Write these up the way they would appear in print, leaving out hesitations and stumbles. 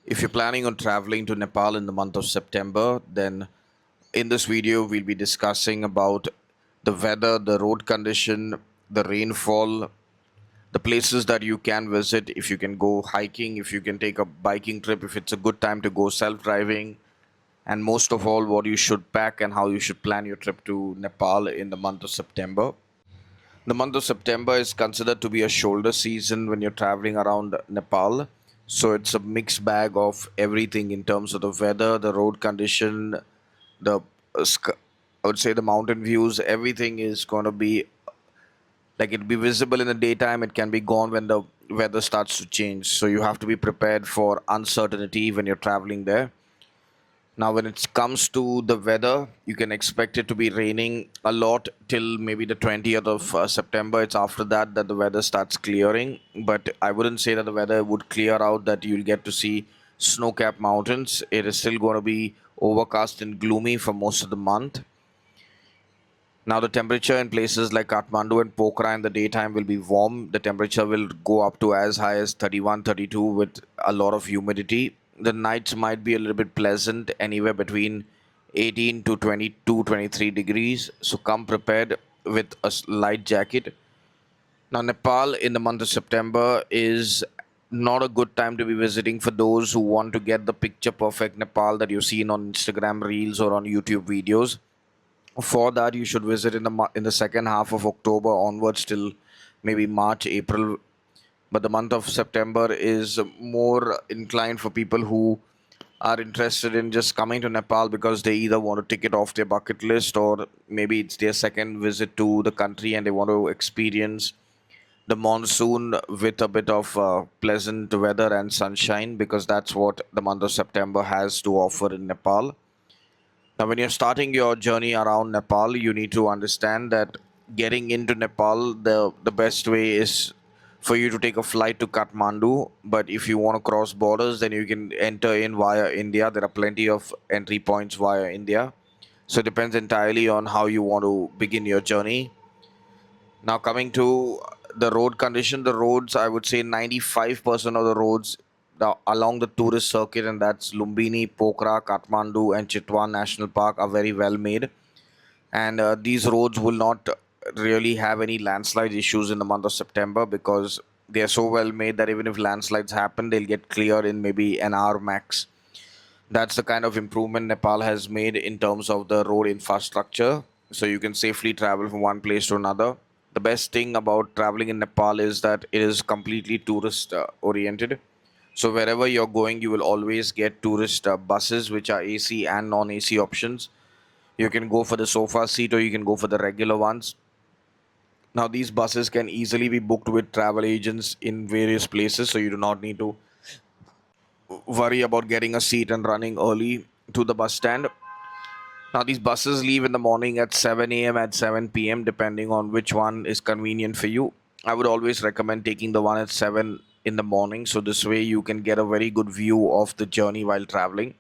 If you're planning on traveling to Nepal in the month of September, then in this video we'll be discussing about the weather, the road condition, the rainfall, the places that you can visit, if you can go hiking, if you can take a biking trip, if it's a good time to go self-driving, and most of all, what you should pack and how you should plan your trip to Nepal in the month of September. The month of September is considered to be a shoulder season when you're traveling around Nepal. So it's a mixed bag of everything in terms of the weather, the road condition, the I would say the mountain views. Everything is going to be like it'll be visible in the daytime. It can be gone when the weather starts to change. So you have to be prepared for uncertainty when you're traveling there. Now, when it comes to the weather, you can expect it to be raining a lot till maybe the 20th of September. It's after that that the weather starts clearing. But I wouldn't say that the weather would clear out, that you'll get to see snow capped mountains. It is still going to be overcast and gloomy for most of the month. Now, the temperature in places like Kathmandu and Pokhara in the daytime will be warm. The temperature will go up to as high as 31, 32 with a lot of humidity. The nights might be a little bit pleasant, anywhere between 18 to 22, 23 degrees. So come prepared with a light jacket. Now, Nepal in the month of September is not a good time to be visiting for those who want to get the picture perfect Nepal that you've seen on Instagram reels or on YouTube videos. For that, you should visit in the second half of October onwards till maybe March, April. But the month of September is more inclined for people who are interested in just coming to Nepal because they either want to tick it off their bucket list, or maybe it's their second visit to the country and they want to experience the monsoon with a bit of pleasant weather and sunshine, because that's what the month of September has to offer in Nepal. Now, when you're starting your journey around Nepal, you need to understand that getting into Nepal, the best way is for you to take a flight to Kathmandu. But if you want to cross borders, then you can enter in via India. There are plenty of entry points via India. So it depends entirely on how you want to begin your journey. Now, coming to the road condition, the roads, I would say 95% of the roads along the tourist circuit, and that's Lumbini, Pokhara, Kathmandu, and Chitwan National Park, are very well made. And these roads will not really have any landslide issues in the month of September, because they are so well made that even if landslides happen, they'll get clear in maybe an hour max. That's the kind of improvement Nepal has made in terms of the road infrastructure. So you can safely travel from one place to another. The best thing about traveling in Nepal is that it is completely tourist oriented. So wherever you're going, you will always get tourist buses, which are AC and non-AC options. You can go for the sofa seat or you can go for the regular ones. Now, these buses can easily be booked with travel agents in various places, so you do not need to worry about getting a seat and running early to the bus stand. Now, these buses leave in the morning at 7 a.m. at 7 p.m., depending on which one is convenient for you. I would always recommend taking the one at 7 in the morning, so this way you can get a very good view of the journey while traveling.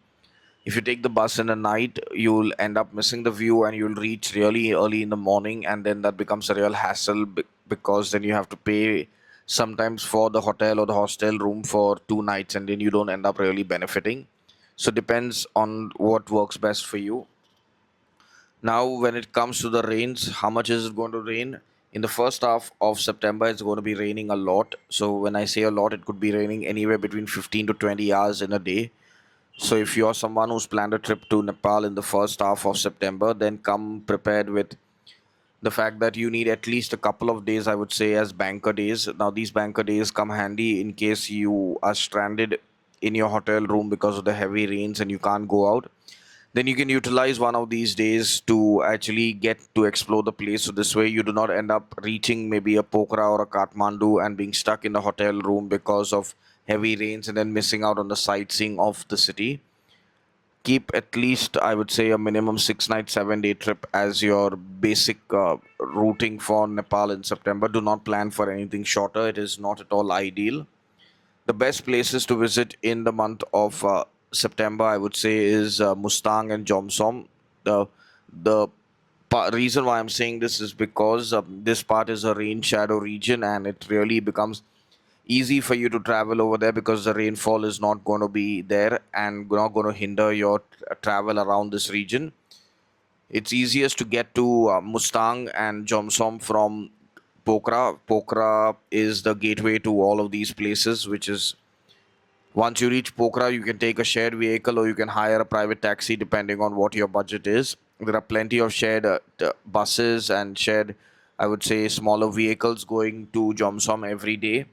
If you take the bus in the night, you'll end up missing the view and you'll reach really early in the morning, and then that becomes a real hassle because then you have to pay sometimes for the hotel or the hostel room for 2 nights, and then you don't end up really benefiting. So depends on what works best for you. Now, when it comes to the rains, how much is it going to rain? In the first half of September, it's going to be raining a lot. So when I say a lot, it could be raining anywhere between 15 to 20 hours in a day. So if you're someone who's planned a trip to Nepal in the first half of September, then come prepared with the fact that you need at least a couple of days, I would say, as banker days. Now, these banker days come handy in case you are stranded in your hotel room because of the heavy rains and you can't go out. Then you can utilize one of these days to actually get to explore the place. So this way you do not end up reaching maybe a Pokhara or a Kathmandu and being stuck in the hotel room because of heavy rains and then missing out on the sightseeing of the city. Keep at least, I would say, a minimum 6 night, 7 day trip as your basic routing for Nepal in September. Do not plan for anything shorter. It is not at all ideal. The best places to visit in the month of September, I would say, is Mustang and Jomsom. The reason why I'm saying this is because this part is a rain shadow region, and it really becomes easy for you to travel over there because the rainfall is not going to be there and not going to hinder your travel around this region. It's easiest to get to Mustang and Jomsom from Pokhara. Pokhara is the gateway to all of these places, which is once you reach Pokhara, you can take a shared vehicle or you can hire a private taxi depending on what your budget is. There are plenty of shared buses and shared, I would say, smaller vehicles going to Jomsom every day.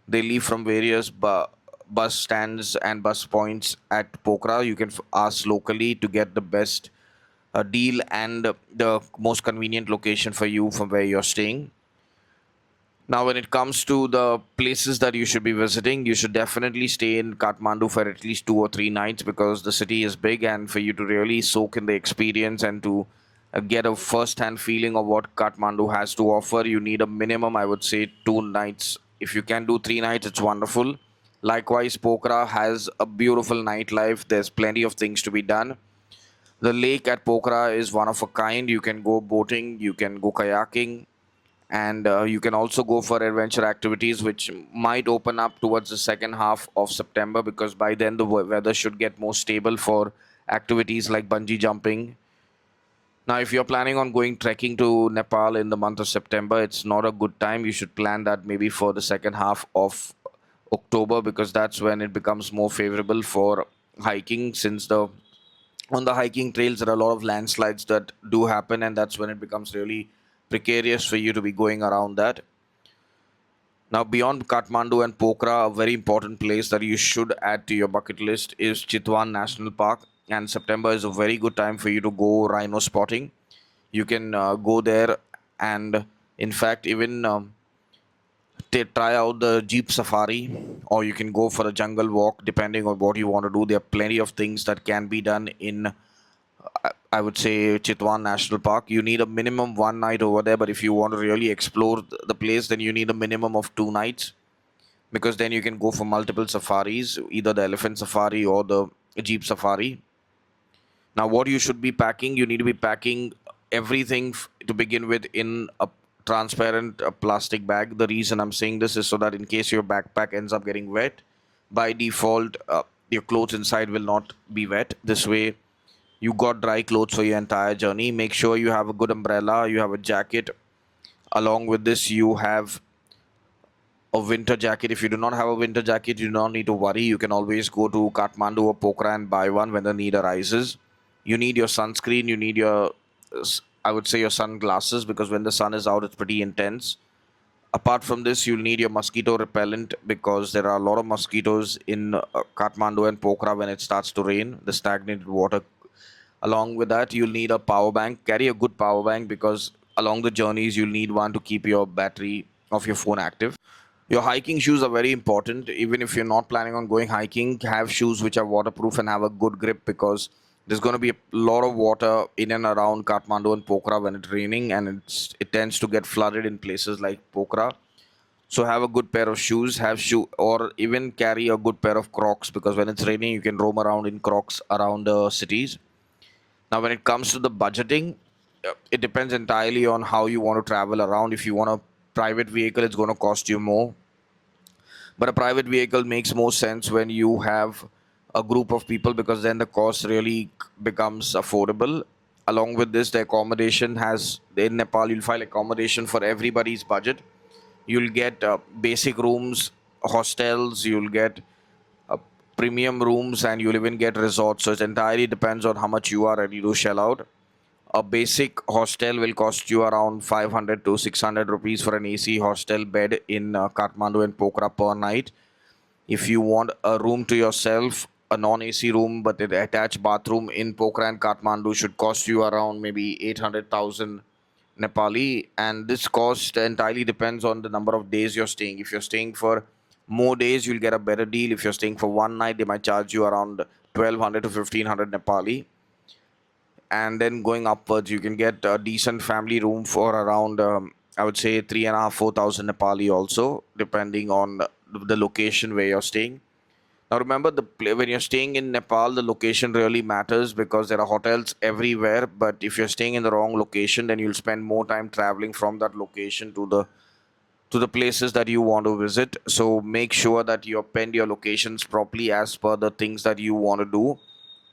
They leave from various bus stands and bus points at Pokhara. You can ask locally to get the best deal and the most convenient location for you from where you're staying. Now, when it comes to the places that you should be visiting, you should definitely stay in Kathmandu for at least 2 or 3 nights because the city is big, and for you to really soak in the experience and to get a first hand feeling of what Kathmandu has to offer, you need a minimum, I would say, 2 nights. If you can do 3 nights, it's wonderful. Likewise, Pokhara has a beautiful nightlife, there's plenty of things to be done. The lake at Pokhara is one of a kind. You can go boating, you can go kayaking, and you can also go for adventure activities, which might open up towards the second half of September because by then the weather should get more stable for activities like bungee jumping. Now, if you're planning on going trekking to Nepal in the month of September, it's not a good time. You should plan that maybe for the second half of October because that's when it becomes more favorable for hiking, since the on the hiking trails there are a lot of landslides that do happen, and that's when it becomes really precarious for you to be going around that. Now, beyond Kathmandu and Pokhara, a very important place that you should add to your bucket list is Chitwan National Park. And September is a very good time for you to go rhino spotting. You can go there and, in fact, even try out the Jeep Safari, or you can go for a jungle walk depending on what you want to do. There are plenty of things that can be done in I would say Chitwan National Park. You need a minimum 1 night over there, but if you want to really explore the place, then you need a minimum of 2 nights because then you can go for multiple safaris, either the elephant safari or the jeep safari. Now, what you should be packing, you need to be packing everything to begin with in a transparent plastic bag. The reason I'm saying this is so that in case your backpack ends up getting wet, by default, your clothes inside will not be wet. This way, you got dry clothes for your entire journey. Make sure you have a good umbrella, you have a jacket. Along with this, you have a winter jacket. If you do not have a winter jacket, you do not need to worry. You can always go to Kathmandu or Pokhara and buy one when the need arises. You need your sunscreen, you need your, I would say, your sunglasses because when the sun is out, it's pretty intense. Apart from this, you'll need your mosquito repellent because there are a lot of mosquitoes in Kathmandu and Pokhara when it starts to rain. The stagnated water. Along with that, you'll need a power bank. Carry a good power bank because along the journeys, you'll need one to keep your battery of your phone active. Your hiking shoes are very important. Even if you're not planning on going hiking, have shoes which are waterproof and have a good grip because there's going to be a lot of water in and around Kathmandu and Pokhara when it's raining, and it tends to get flooded in places like Pokhara. So have a good pair of shoes, have shoe, or even carry a good pair of Crocs because when it's raining, you can roam around in Crocs around the cities. Now, when it comes to the budgeting, it depends entirely on how you want to travel around. If you want a private vehicle, it's going to cost you more. But a private vehicle makes more sense when you have a group of people because then the cost really becomes affordable. Along with this, the accommodation has in Nepal, you'll find accommodation for everybody's budget. You'll get basic rooms, hostels, you'll get uh, premium rooms, and you'll even get resorts. So it entirely depends on how much you are ready to shell out. A basic hostel will cost you around 500 to 600 rupees for an AC hostel bed in Kathmandu and Pokhara per night. If you want a room to yourself, a non-AC room but an attached bathroom in Pokhara and Kathmandu should cost you around maybe 800,000 Nepali, and this cost entirely depends on the number of days you're staying. If you're staying for more days, you'll get a better deal. If you're staying for one night, they might charge you around 1200 to 1500 Nepali, and then going upwards you can get a decent family room for around I would say 3,500 to 4,000 Nepali also, depending on the location where you're staying. Now remember, when you're staying in Nepal, the location really matters because there are hotels everywhere, but if you're staying in the wrong location, then you'll spend more time traveling from that location to to the places that you want to visit. So make sure that you append your locations properly as per the things that you want to do.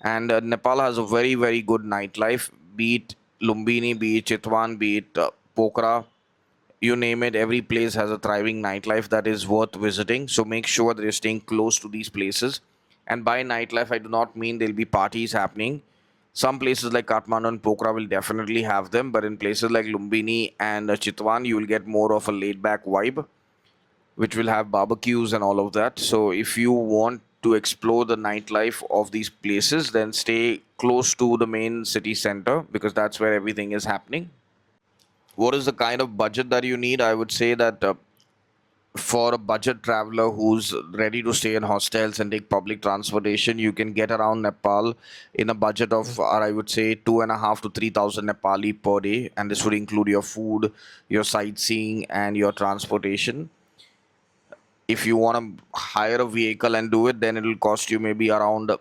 And Nepal has a very, very good nightlife, be it Lumbini, be it Chitwan, be it Pokhara, you name it. Every place has a thriving nightlife that is worth visiting. So make sure that you're staying close to these places. And by nightlife, I do not mean there'll be parties happening. Some places like Kathmandu and Pokhara will definitely have them, but in places like Lumbini and Chitwan, you will get more of a laid back vibe, which will have barbecues and all of that. So if you want to explore the nightlife of these places, then stay close to the main city center because that's where everything is happening. What is the kind of budget that you need? I would say that for a budget traveler who's ready to stay in hostels and take public transportation, you can get around Nepal in a budget of, I would say, 2.5 to 3,000 Nepali per day, and this would include your food, your sightseeing, and your transportation. If you want to hire a vehicle and do it, then it will cost you maybe around,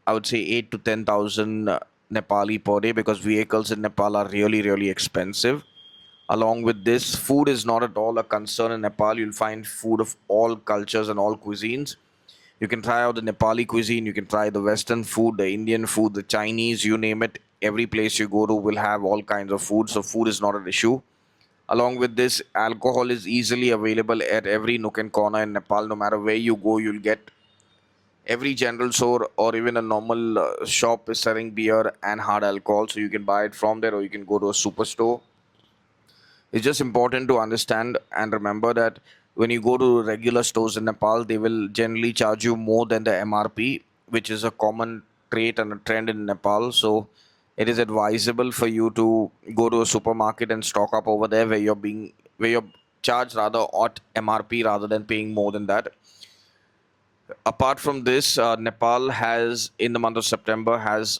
I would say, 8 to 10,000 Nepali per day because vehicles in Nepal are really, really expensive. Along with this, food is not at all a concern in Nepal. You'll find food of all cultures and all cuisines. You can try out the Nepali cuisine, you can try the Western food, the Indian food, the Chinese, you name it. Every place you go to will have all kinds of food, so food is not an issue. Along with this, alcohol is easily available at every nook and corner in Nepal. No matter where you go, you'll get every general store or even a normal shop is selling beer and hard alcohol, so you can buy it from there or you can go to a superstore. It's just important to understand and remember that when you go to regular stores in Nepal, they will generally charge you more than the MRP, which is a common trait and a trend in Nepal. So it is advisable for you to go to a supermarket and stock up over there where you're charged rather at MRP rather than paying more than that. Apart from this, Nepal has in the month of September has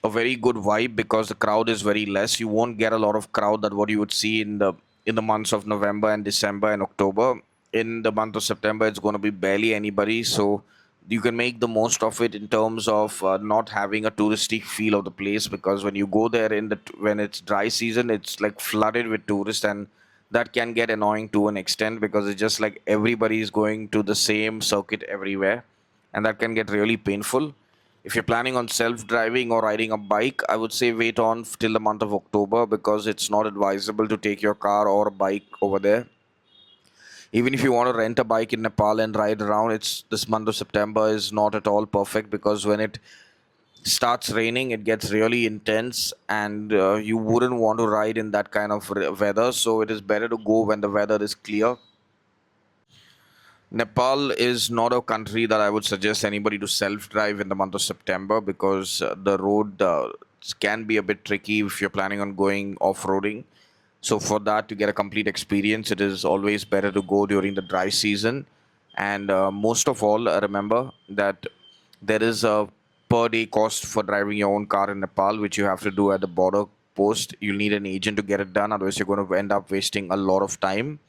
a very good vibe because the crowd is very less. You won't get a lot of crowd that what you would see in the months of November and December and October. In the month of September, it's going to be barely anybody, so you can make the most of it in terms of not having a touristic feel of the place because when you go there when it's dry season, it's like flooded with tourists and that can get annoying to an extent because it's just like everybody is going to the same circuit everywhere and that can get really painful. If you're planning on self-driving or riding a bike, I would say wait on till the month of October because it's not advisable to take your car or a bike over there. Even if you want to rent a bike in Nepal and ride around, it's this month of September is not at all perfect because when it starts raining, it gets really intense, and you wouldn't want to ride in that kind of weather. So it is better to go when the weather is clear. Nepal is not a country that I would suggest anybody to self-drive in the month of September because the road can be a bit tricky if you're planning on going off-roading. So for that to get a complete experience, it is always better to go during the dry season. And most of all, remember that there is a per day cost for driving your own car in Nepal, which you have to do at the border post. You'll need an agent to get it done, otherwise you're going to end up wasting a lot of time.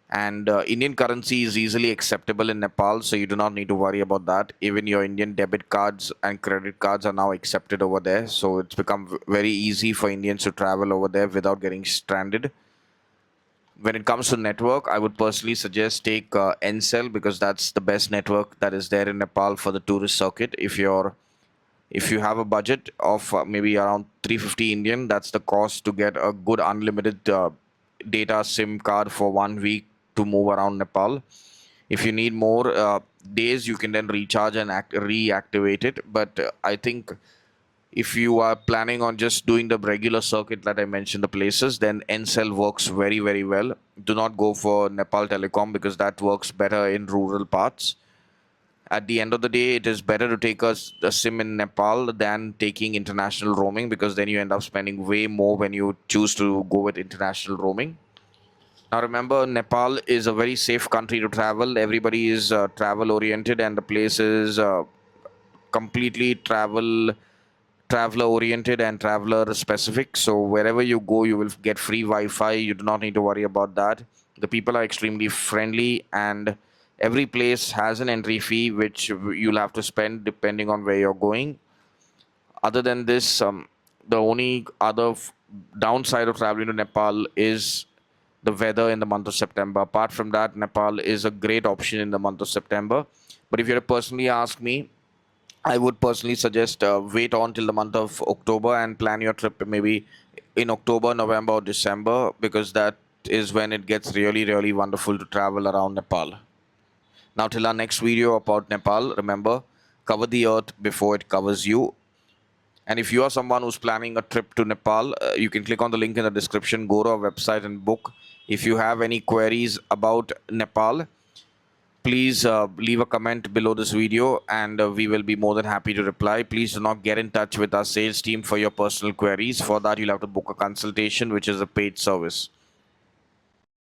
And Indian currency is easily acceptable in Nepal, so you do not need to worry about that. Even your Indian debit cards and credit cards are now accepted over there, so it's become very easy for Indians to travel over there without getting stranded. When it comes to network, I would personally suggest take Ncell because that's the best network that is there in Nepal for the tourist circuit. If you have a budget of maybe around 350 Indian, that's the cost to get a good unlimited data SIM card for 1 week to move around Nepal. If you need more days, you can then recharge and reactivate it. But I think if you are planning on just doing the regular circuit that I mentioned, the places, then Ncell works very, very well. Do not go for Nepal Telecom because that works better in rural parts. At the end of the day, it is better to take a SIM in Nepal than taking international roaming because then you end up spending way more when you choose to go with international roaming. Now, remember, Nepal is a very safe country to travel. Everybody is travel oriented, and the place is completely traveler oriented and traveler specific. So wherever you go, you will get free Wi-Fi. You do not need to worry about that. The people are extremely friendly, and every place has an entry fee which you'll have to spend depending on where you're going. Other than this, the only other downside of traveling to Nepal is the weather in the month of September. Apart from that, Nepal is a great option in the month of September. But if you were to personally ask me, I would personally suggest wait on till the month of October and plan your trip maybe in October, November, or December, because that is when it gets really, really wonderful to travel around Nepal. Now, till our next video about Nepal, remember, cover the earth before it covers you. And if you are someone who's planning a trip to Nepal, you can click on the link in the description, go to our website and book. If you have any queries about Nepal, please leave a comment below this video and we will be more than happy to reply. Please do not get in touch with our sales team for your personal queries. For that, you'll have to book a consultation, which is a paid service.